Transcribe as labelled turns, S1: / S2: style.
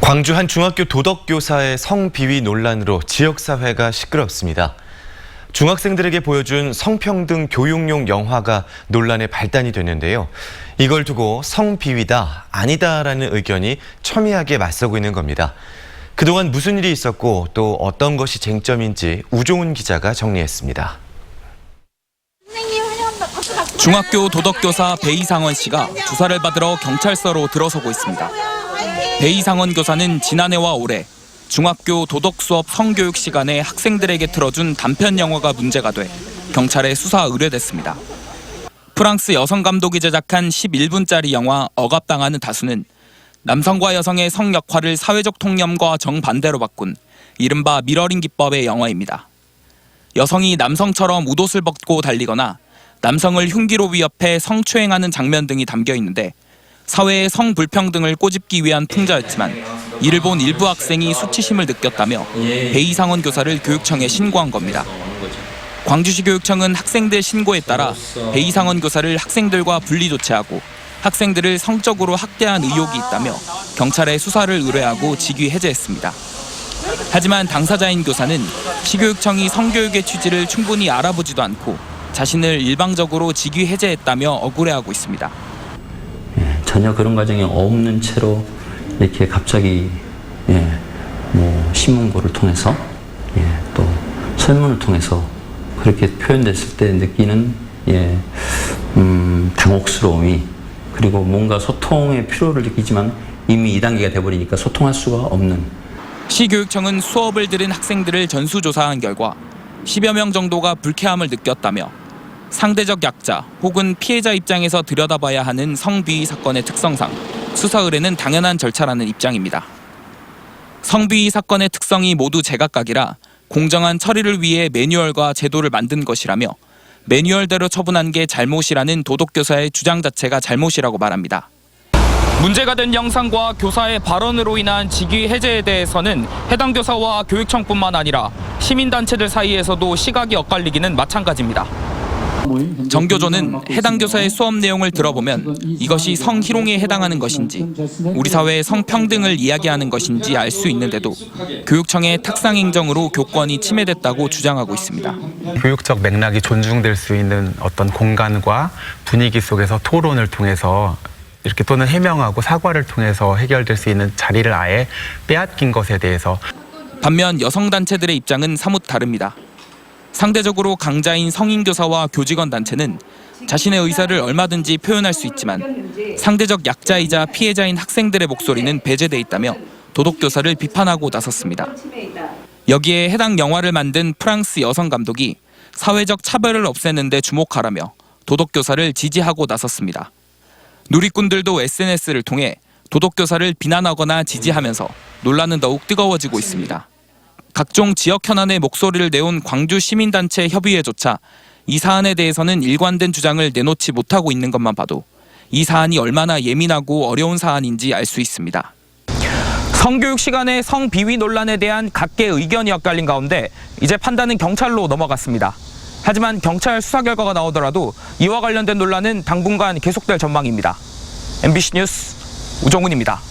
S1: 광주 한 중학교 도덕교사의 성비위 논란으로 지역사회가 시끄럽습니다. 중학생들에게 보여준 성평등 교육용 영화가 논란의 발단이 됐는데요. 이걸 두고 성비위다, 아니다라는 의견이 첨예하게 맞서고 있는 겁니다. 그동안 무슨 일이 있었고 또 어떤 것이 쟁점인지 우종훈 기자가 정리했습니다.
S2: 중학교 도덕교사 배이상원 씨가 조사를 받으러 경찰서로 들어서고 있습니다. 배이상원 교사는 지난해와 올해 중학교 도덕수업 성교육 시간에 학생들에게 틀어준 단편 영화가 문제가 돼 경찰에 수사 의뢰됐습니다. 프랑스 여성 감독이 제작한 11분짜리 영화 억압당하는 다수는 남성과 여성의 성 역할을 사회적 통념과 정반대로 바꾼 이른바 미러링 기법의 영화입니다. 여성이 남성처럼 웃옷을 벗고 달리거나 남성을 흉기로 위협해 성추행하는 장면 등이 담겨 있는데 사회의 성불평등을 꼬집기 위한 풍자였지만 이를 본 일부 학생이 수치심을 느꼈다며 배이상원 교사를 교육청에 신고한 겁니다. 광주시 교육청은 학생들 신고에 따라 배이상원 교사를 학생들과 분리 조치하고 학생들을 성적으로 학대한 의혹이 있다며 경찰에 수사를 의뢰하고 직위 해제했습니다. 하지만 당사자인 교사는 시교육청이 성교육의 취지를 충분히 알아보지도 않고 자신을 일방적으로 직위 해제했다며 억울해하고 있습니다.
S3: 전혀 그런 과정이 없는 채로 이렇게 갑자기 신문고를 통해서 또 설문을 통해서 그렇게 표현됐을 때 느끼는 당혹스러움이, 그리고 뭔가 소통의 필요를 느끼지만 이미 2단계가 돼버리니까 소통할 수가 없는.
S2: 시교육청은 수업을 들은 학생들을 전수조사한 결과 10여 명 정도가 불쾌함을 느꼈다며 상대적 약자 혹은 피해자 입장에서 들여다봐야 하는 성비위 사건의 특성상 수사 의뢰는 당연한 절차라는 입장입니다. 성비위 사건의 특성이 모두 제각각이라 공정한 처리를 위해 매뉴얼과 제도를 만든 것이라며 매뉴얼대로 처분한 게 잘못이라는 도덕교사의 주장 자체가 잘못이라고 말합니다. 문제가 된 영상과 교사의 발언으로 인한 직위 해제에 대해서는 해당 교사와 교육청뿐만 아니라 시민단체들 사이에서도 시각이 엇갈리기는 마찬가지입니다. 정교조는 해당 교사의 수업 내용을 들어보면 이것이 성희롱에 해당하는 것인지 우리 사회의 성평등을 이야기하는 것인지 알 수 있는데도 교육청의 탁상행정으로 교권이 침해됐다고 주장하고 있습니다.
S4: 교육적 맥락이 존중될 수 있는 어떤 공간과 분위기 속에서 토론을 통해서 이렇게 또는 해명하고 사과를 통해서 해결될 수 있는 자리를 아예 빼앗긴 것에 대해서.
S2: 반면 여성단체들의 입장은 사뭇 다릅니다. 상대적으로 강자인 성인교사와 교직원 단체는 자신의 의사를 얼마든지 표현할 수 있지만 상대적 약자이자 피해자인 학생들의 목소리는 배제돼 있다며 도덕교사를 비판하고 나섰습니다. 여기에 해당 영화를 만든 프랑스 여성 감독이 사회적 차별을 없애는 데 주목하라며 도덕교사를 지지하고 나섰습니다. 누리꾼들도 SNS를 통해 도덕교사를 비난하거나 지지하면서 논란은 더욱 뜨거워지고 있습니다. 각종 지역 현안에 목소리를 내온 광주 시민단체 협의회조차 이 사안에 대해서는 일관된 주장을 내놓지 못하고 있는 것만 봐도 이 사안이 얼마나 예민하고 어려운 사안인지 알 수 있습니다. 성교육 시간의 성비위 논란에 대한 각계의 의견이 엇갈린 가운데 이제 판단은 경찰로 넘어갔습니다. 하지만 경찰 수사 결과가 나오더라도 이와 관련된 논란은 당분간 계속될 전망입니다. MBC 뉴스 우종훈입니다.